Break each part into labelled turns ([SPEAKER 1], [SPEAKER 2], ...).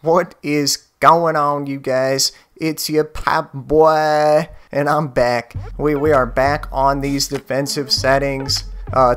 [SPEAKER 1] What is going on, you guys? It's your Popboy, and I'm back. We are back on these defensive settings.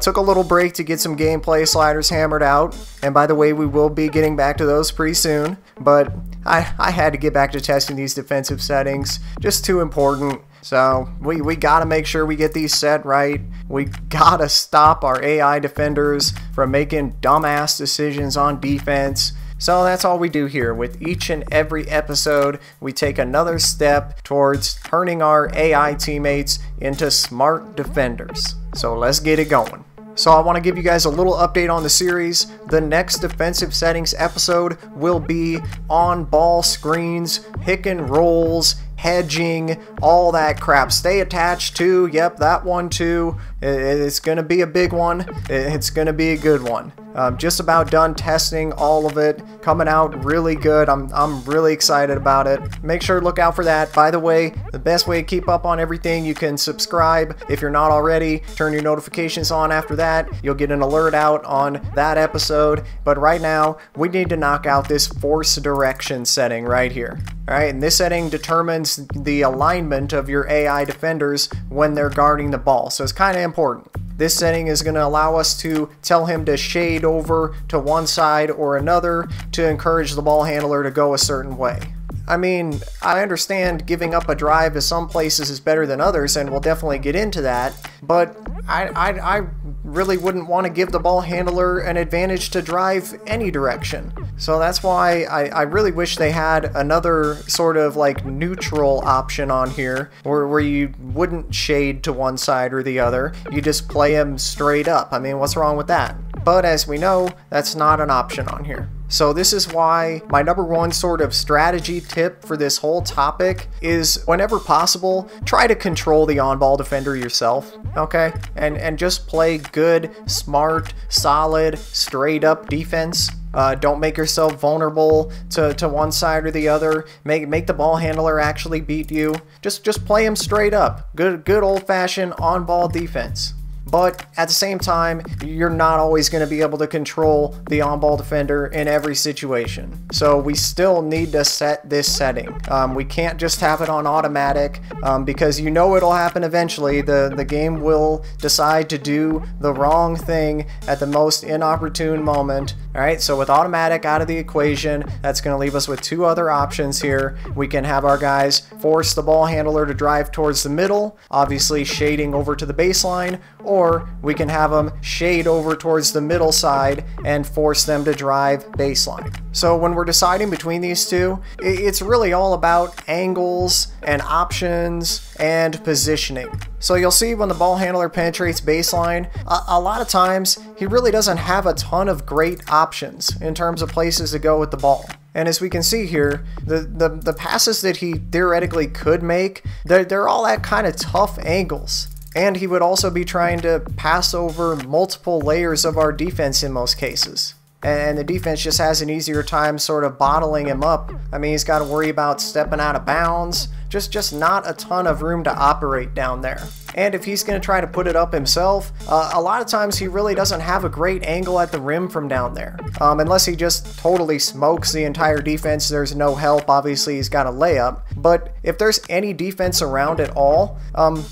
[SPEAKER 1] Took a little break to get some gameplay sliders hammered out, and by the way, we will be getting back to those pretty soon, but I had to get back to testing these defensive settings. Just too important. So we gotta make sure we get these set right. We gotta stop our AI defenders from making dumbass decisions on defense. So that's all we do here. With each and every episode, we take another step towards turning our AI teammates into smart defenders. So let's get it going. So I want to give you guys a little update on the series. The next defensive settings episode will be on ball screens, pick and rolls, hedging, all that crap. Stay attached to, yep, that one too. It's going to be a big one. It's going to be a good one. Just about done testing all of it. Coming out really good. I'm really excited about it. Make sure to look out for that. By the way, the best way to keep up on everything, you can subscribe if you're not already. Turn your notifications on after that. You'll get an alert out on that episode. But right now, we need to knock out this force direction setting right here. Alright, and this setting determines the alignment of your AI defenders when they're guarding the ball. So it's kind of important. This setting is going to allow us to tell him to shade over to one side or another to encourage the ball handler to go a certain way. I mean, I understand giving up a drive to some places is better than others, and we'll definitely get into that, but I really wouldn't want to give the ball handler an advantage to drive any direction. So that's why I really wish they had another sort of like neutral option on here where you wouldn't shade to one side or the other. You just play them straight up. I mean, what's wrong with that? But as we know, that's not an option on here. So this is why my number one sort of strategy tip for this whole topic is, whenever possible, try to control the on-ball defender yourself, okay? And just play good, smart, solid, straight-up defense. Don't make yourself vulnerable to one side or the other. Make the ball handler actually beat you. Just play him straight up. Good old-fashioned on-ball defense. But at the same time, you're not always going to be able to control the on-ball defender in every situation. So we still need to set this setting. We can't just have it on automatic because you know it'll happen eventually. The game will decide to do the wrong thing at the most inopportune moment. Alright, so with automatic out of the equation, that's going to leave us with two other options here. We can have our guys force the ball handler to drive towards the middle, obviously shading over to the baseline, or we can have them shade over towards the middle side and force them to drive baseline. So when we're deciding between these two, it's really all about angles and options and positioning. So you'll see when the ball handler penetrates baseline, a lot of times he really doesn't have a ton of great options in terms of places to go with the ball. And as we can see here, the passes that he theoretically could make, they're all at kind of tough angles. And he would also be trying to pass over multiple layers of our defense in most cases. And the defense just has an easier time sort of bottling him up. I mean, he's got to worry about stepping out of bounds. Just not a ton of room to operate down there. And if he's going to try to put it up himself, a lot of times he really doesn't have a great angle at the rim from down there. Unless he just totally smokes the entire defense, there's no help. Obviously, he's got a layup. But if there's any defense around at all,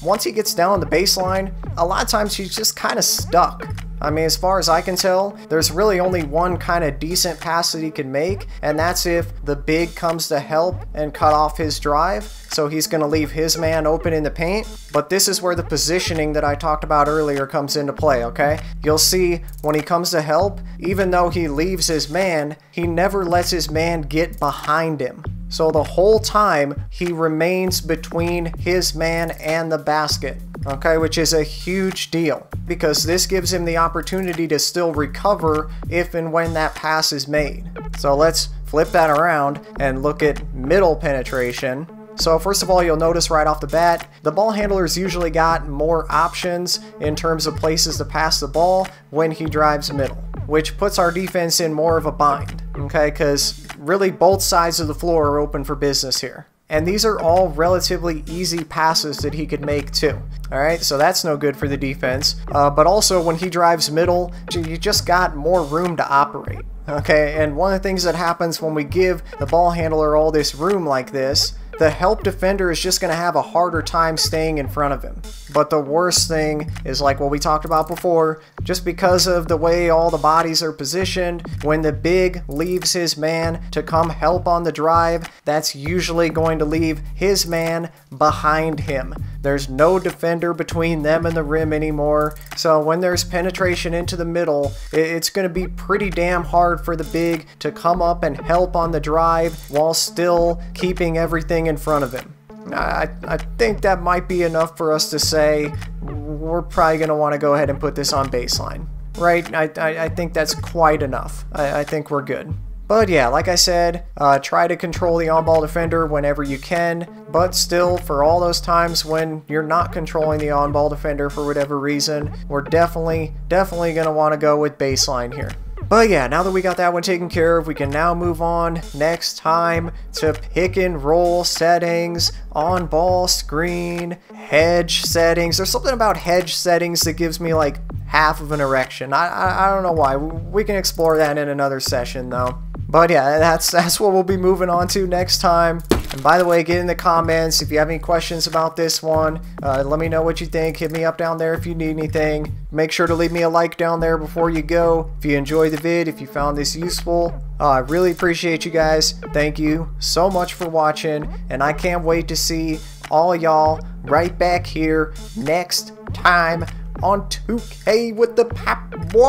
[SPEAKER 1] once he gets down the baseline, a lot of times he's just kind of stuck. I mean, as far as I can tell, there's really only one kind of decent pass that he can make, and that's if the big comes to help and cut off his drive. So he's going to leave his man open in the paint. But this is where the positioning that I talked about earlier comes into play, okay? You'll see when he comes to help, even though he leaves his man, he never lets his man get behind him. So the whole time, he remains between his man and the basket, okay, which is a huge deal because this gives him the opportunity to still recover if and when that pass is made. So let's flip that around and look at middle penetration. So first of all, you'll notice right off the bat, the ball handler's usually got more options in terms of places to pass the ball when he drives middle, which puts our defense in more of a bind, okay, because really both sides of the floor are open for business here. And these are all relatively easy passes that he could make too. Alright, so that's no good for the defense. But also when he drives middle, you just got more room to operate. Okay, and one of the things that happens when we give the ball handler all this room like this, the help defender is just going to have a harder time staying in front of him. But the worst thing is, like what we talked about before, just because of the way all the bodies are positioned, when the big leaves his man to come help on the drive, that's usually going to leave his man behind him. There's no defender between them and the rim anymore, so when there's penetration into the middle, it's going to be pretty damn hard for the big to come up and help on the drive while still keeping everything in front of him. I think that might be enough for us to say we're probably going to want to go ahead and put this on baseline, right? I think that's quite enough. I think we're good. But yeah, like I said, try to control the on-ball defender whenever you can, but still, for all those times when you're not controlling the on-ball defender for whatever reason, we're definitely going to want to go with baseline here. But yeah, now that we got that one taken care of, we can now move on next time to pick and roll settings, on ball screen, hedge settings. There's something about hedge settings that gives me like half of an erection. I don't know why. We can explore that in another session though. But yeah, that's what we'll be moving on to next time. And by the way, get in the comments if you have any questions about this one. Let me know what you think. Hit me up down there if you need anything. Make sure to leave me a like down there before you go. If you enjoyed the vid, if you found this useful, I really appreciate you guys. Thank you so much for watching, and I can't wait to see all y'all right back here next time on 2K with the Popboy,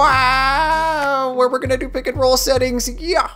[SPEAKER 1] where we're gonna do pick and roll settings. Yeah.